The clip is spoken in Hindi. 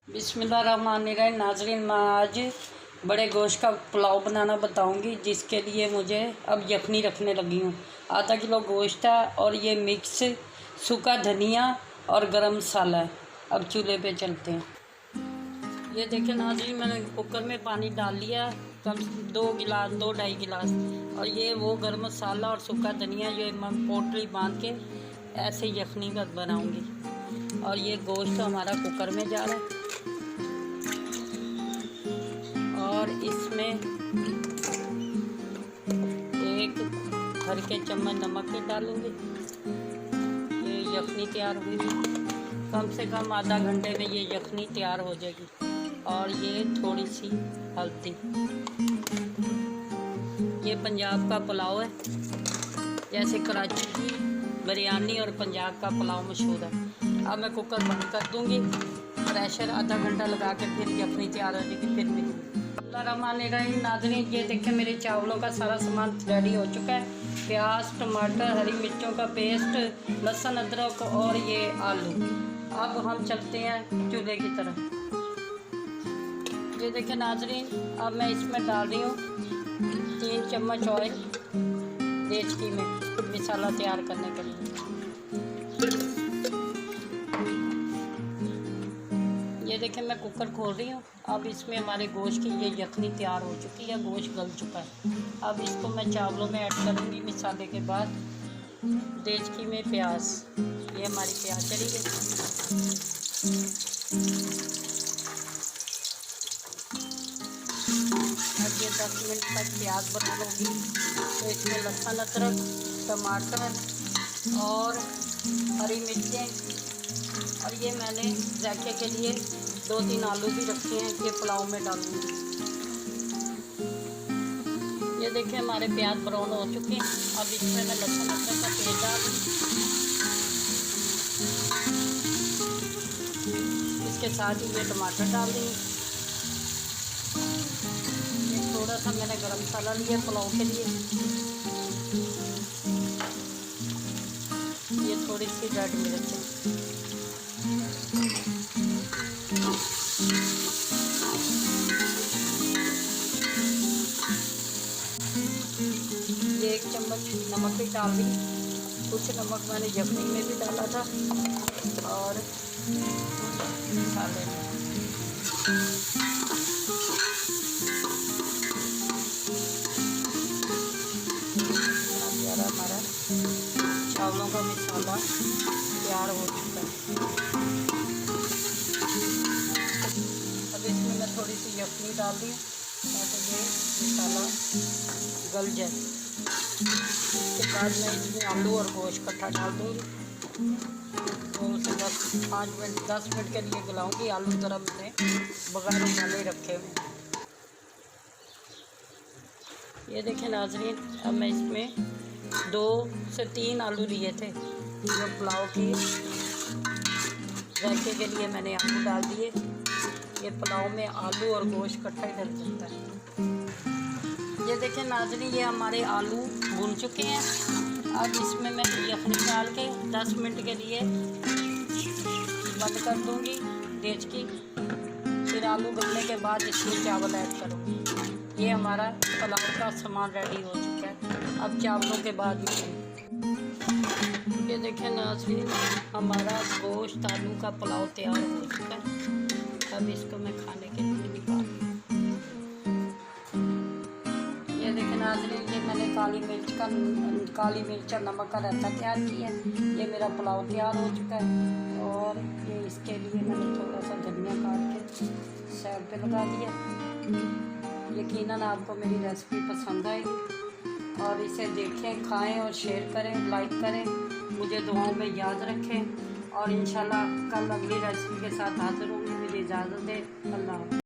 बिस्मिल्लाहिर्रहमानिर्रहीम। नाज़रीन, मैं आज बड़े गोश्त का पुलाव बनाना बताऊंगी, जिसके लिए मुझे अब यखनी रखने लगी हूँ। आधा किलो गोश्त है और ये मिक्स सूखा धनिया और गरम मसाला है। अब चूल्हे पे चलते हैं। ये देखिए नाज़रीन, मैंने कुकर में पानी डाल लिया कम 2-2.5 गिलास, और ये वो गरम मसाला और सूखा धनिया ये मैं पोटली बांध के ऐसे यखनी बनाऊंगी। और ये गोश्त हमारा कुकर में जा रहा है और इसमें 1 भर के चम्मच नमक डालूंगी। ये यखनी तैयार हुई, कम से कम आधा घंटे में ये यखनी तैयार हो जाएगी। और ये थोड़ी सी हल्दी। ये पंजाब का पुलाव है, जैसे कराची की बिरयानी और पंजाब का पुलाव मशहूर है। अब मैं कुकर बंद कर दूंगी, प्रेशर आधा घंटा लगा के फिर यखनी तैयार हो जाएगी। फिर बिस्मिल्लाहिर्रहमानिर्रहीम। नाज़रीन, ये देखिए मेरे चावलों का सारा सामान रेडी हो चुका है। प्याज, टमाटर, हरी मिर्चों का पेस्ट, लहसुन, अदरक और ये आलू। अब हम चलते हैं चूल्हे की तरफ। ये देखिए नाज़रीन, अब मैं इसमें डाल रही हूँ 3 चम्मच ऑयल देचकी में मसाला तैयार करने के लिए। ये देखिए मैं कुकर खोल रही हूँ। अब इसमें हमारे गोश्त की ये यखनी तैयार हो चुकी है, गोश्त गल चुका है। अब इसको मैं चावलों में ऐड करूँगी मसाले के बाद। देचकी में प्याज, ये हमारी प्याज चली गई। अब ये 10 मिनट तक प्याज बना लूँगी। तो इसमें लहसुन, अदरक, टमाटर और हरी मिर्चें, और ये मैंने जायके के लिए 2-3 आलू भी रखे हैं, ये पुलाव में डालूंगी। ये देखिए हमारे प्याज ब्राउन हो चुके हैं। अब इसमें मैं लहसुन अदरक का पेस्ट डाल दूँ। इसके साथ ही ये टमाटर डाल देंगे। ये थोड़ा सा मैंने गरम मसाला लिया पुलाव के लिए। ये थोड़ी सी रेड मिर्च, ये 1 चम्मच नमक भी डाल दी। कुछ नमक मैंने यखनी में भी डाला था और मसाले में। हमारा चावलों का मसाला तैयार हो चुका है। अब इसमें मैं थोड़ी सी यखनी डाल दी ताकि ये मसाला गल जाए। उसके बाद मैं इसमें आलू और गोश्त इकट्ठा डाल दूँगी। तो उसे 10 मिनट के लिए गलाऊँगी। आलू ज़रा मैंने बगैर उबाले रखे हुए। ये देखें नाज़रीन, अब मैं इसमें 2 से 3 आलू लिए थे, जो पुलाव की जायके के लिए मैंने आलू डाल दिए। ये पुलाव में आलू और गोश्त इकट्ठा ही डल जाता है। ये देखें नाज़रीन, ये हमारे आलू भून चुके हैं। अब इसमें मैं यखनी डाल के 10 मिनट के लिए बंद कर दूंगी देचकी। फिर आलू गलने के बाद इसमें चावल ऐड करूँगी। ये हमारा पुलाव का सामान रेडी हो चुका है। अब चावलों के बाद ये देखें नाज़रीन, हमारा गोश्त आलू का पुलाव तैयार हो चुका है। अब इसको मैं खाने के लिए निकाल। ये देखें नाज़रीन, ये मैंने काली मिर्च और नमक का रायता तैयार किया है। ये मेरा पुलाव तैयार हो चुका है। और ये इसके लिए मैंने थोड़ा सा धनिया काट के साइड पे लगा दिया। यकीनन आपको मेरी रेसिपी पसंद आएगी, और इसे देखें, खाएं और शेयर करें, लाइक करें, मुझे दुआओं में याद रखें। और इंशाल्लाह कल अगली रेसिपी के साथ हाज़िर होंगी। मुझे इजाज़त दें। अल्लाह।